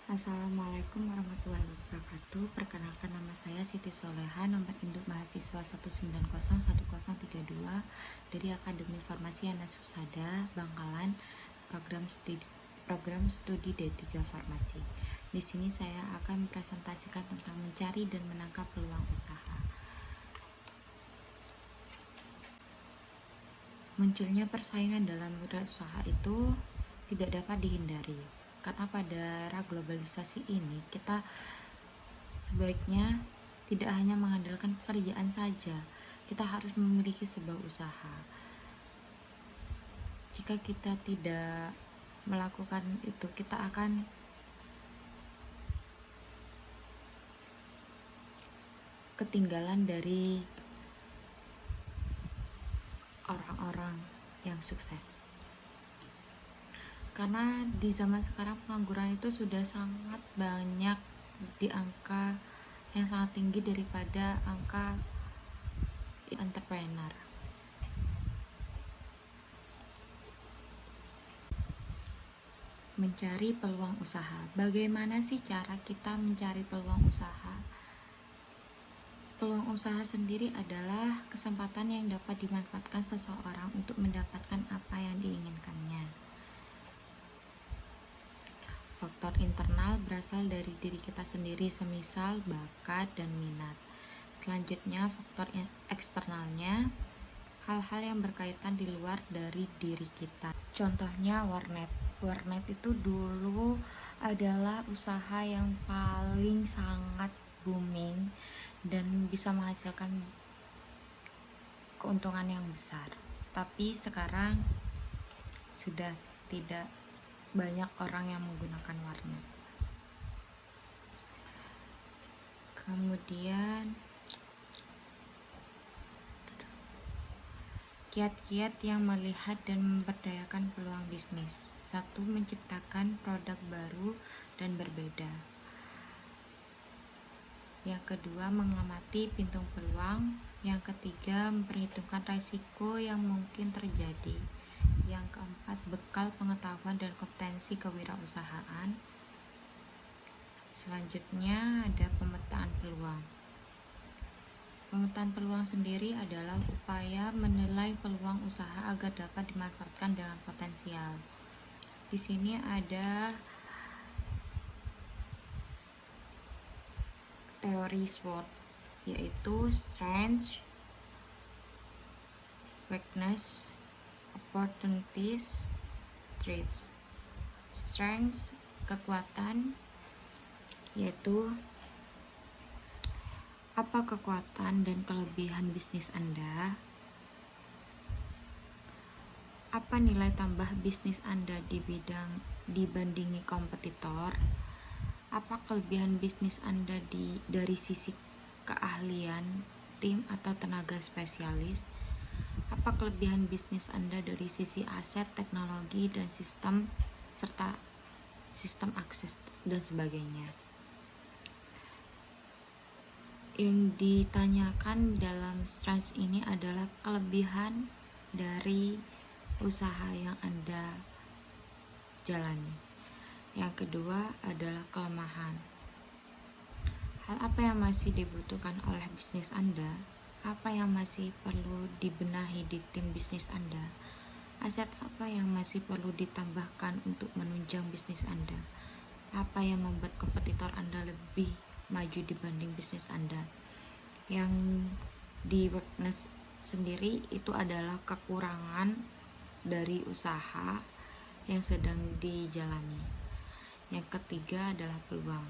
Assalamualaikum warahmatullahi wabarakatuh. Perkenalkan, nama saya Siti Soleha, nomor induk mahasiswa 1901032 dari Akademi Farmasi Anas Husada, Bangkalan, program studi D3 Farmasi. Di sini saya akan mempresentasikan tentang mencari dan menangkap peluang usaha. Munculnya persaingan dalam usaha itu tidak dapat dihindari, karena pada era globalisasi ini kita sebaiknya tidak hanya mengandalkan pekerjaan saja, kita harus memiliki sebuah usaha. Jika kita tidak melakukan itu, kita akan ketinggalan dari orang-orang yang sukses. Karena di zaman sekarang pengangguran itu sudah sangat banyak, di angka yang sangat tinggi daripada angka entrepreneur. Mencari peluang usaha. Bagaimana sih cara kita mencari peluang usaha? Peluang usaha sendiri adalah kesempatan yang dapat dimanfaatkan seseorang untuk mendapatkan apa yang diinginkannya. Faktor internal berasal dari diri kita sendiri, semisal bakat dan minat. Selanjutnya, faktor eksternalnya, hal-hal yang berkaitan di luar dari diri kita. Contohnya warnet. Warnet itu dulu adalah usaha yang paling sangat booming dan bisa menghasilkan keuntungan yang besar. Tapi sekarang sudah tidak banyak orang yang menggunakan warnet. Kemudian kiat-kiat yang melihat dan memberdayakan peluang bisnis. 1. Menciptakan produk baru dan berbeda. Yang kedua, mengamati pintu peluang. Yang ketiga, memperhitungkan risiko yang mungkin terjadi. Yang keempat, bekal pengetahuan dan kompetensi kewirausahaan. Selanjutnya ada pemetaan peluang. Pemetaan peluang sendiri adalah upaya menilai peluang usaha agar dapat dimanfaatkan dengan potensial. Di sini ada teori SWOT, yaitu strength, weakness, opportunities, threats. Strength, kekuatan, yaitu apa kekuatan dan kelebihan bisnis Anda, apa nilai tambah bisnis Anda dibandingi kompetitor, apa kelebihan bisnis Anda dari sisi keahlian, tim atau tenaga spesialis, apa kelebihan bisnis Anda dari sisi aset, teknologi, dan sistem, serta sistem akses dan sebagainya. Yang ditanyakan dalam strength ini adalah kelebihan dari usaha yang Anda jalani. Yang kedua adalah kelemahan. Hal apa yang masih dibutuhkan oleh bisnis Anda? Apa yang masih perlu dibenahi di tim bisnis Anda? Aset apa yang masih perlu ditambahkan untuk menunjang bisnis Anda? Apa yang membuat kompetitor Anda lebih maju dibanding bisnis Anda? Yang di weakness sendiri itu adalah kekurangan dari usaha yang sedang dijalani. Yang ketiga adalah peluang.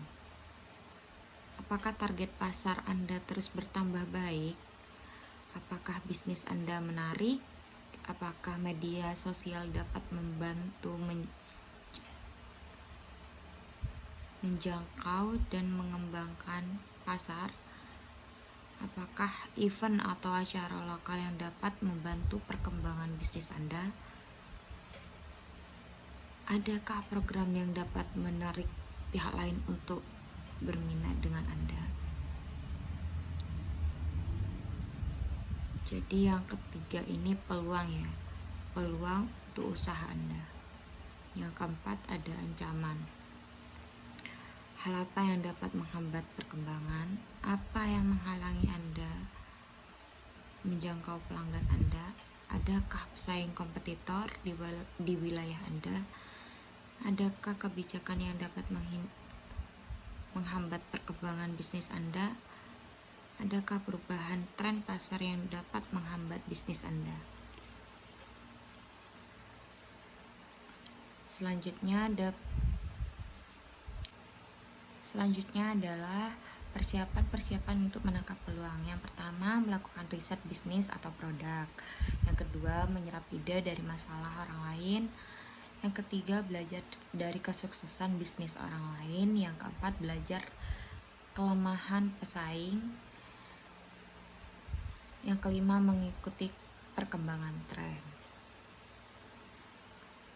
Apakah target pasar Anda terus bertambah baik? Apakah bisnis Anda menarik? Apakah media sosial dapat membantu menjangkau dan mengembangkan pasar? Apakah event atau acara lokal yang dapat membantu perkembangan bisnis Anda? Adakah program yang dapat menarik pihak lain untuk berminat dengan Anda? Jadi yang ketiga ini peluang ya, peluang untuk usaha Anda. Yang keempat ada ancaman. Hal apa yang dapat menghambat perkembangan? Apa yang menghalangi Anda menjangkau pelanggan Anda? Adakah pesaing kompetitor di wilayah Anda? Adakah kebijakan yang dapat menghambat perkembangan bisnis Anda? Adakah perubahan tren pasar yang dapat menghambat bisnis Anda? Selanjutnya adalah persiapan untuk menangkap peluang. Yang pertama, melakukan riset bisnis atau produk. Yang kedua, menyerap ide dari masalah orang lain. Yang ketiga, belajar dari kesuksesan bisnis orang lain. Yang keempat, belajar kelemahan pesaing. Yang kelima, mengikuti perkembangan tren.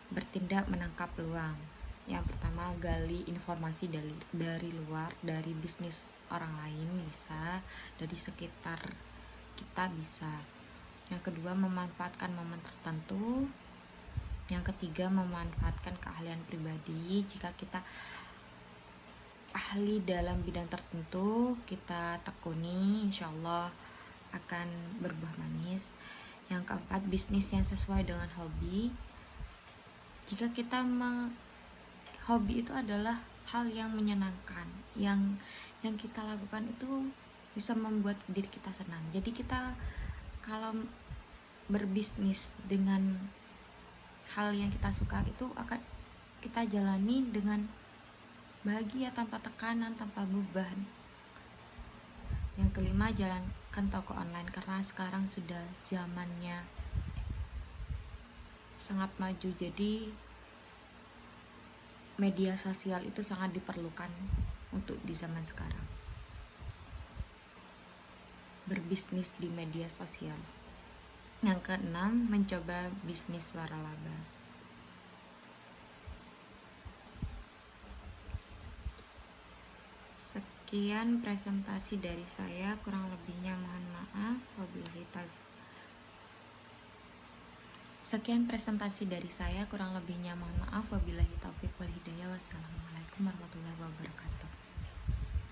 Bertindak menangkap peluang. Yang pertama, gali informasi dari luar, dari bisnis orang lain bisa, dari sekitar kita bisa. Yang kedua, memanfaatkan momen tertentu. Yang ketiga, memanfaatkan keahlian pribadi. Jika kita ahli dalam bidang tertentu, kita tekuni, insya Allah akan berbuah manis. Yang keempat, bisnis yang sesuai dengan hobi. Jika kita hobi itu adalah hal yang menyenangkan, yang kita lakukan itu bisa membuat diri kita senang. Jadi kita kalau berbisnis dengan hal yang kita suka itu akan kita jalani dengan bahagia, tanpa tekanan, tanpa beban. Yang kelima, jalankan toko online, karena sekarang sudah zamannya sangat maju, jadi media sosial itu sangat diperlukan untuk di zaman sekarang. Berbisnis di media sosial. Yang keenam, mencoba bisnis waralaba. Sekian presentasi dari saya, kurang lebihnya mohon maaf. Wabillahi taufiq. Sekian presentasi dari saya, kurang lebihnya mohon maaf. Wabillahi taufiq wal hidayah. Wassalamualaikum warahmatullahi wabarakatuh.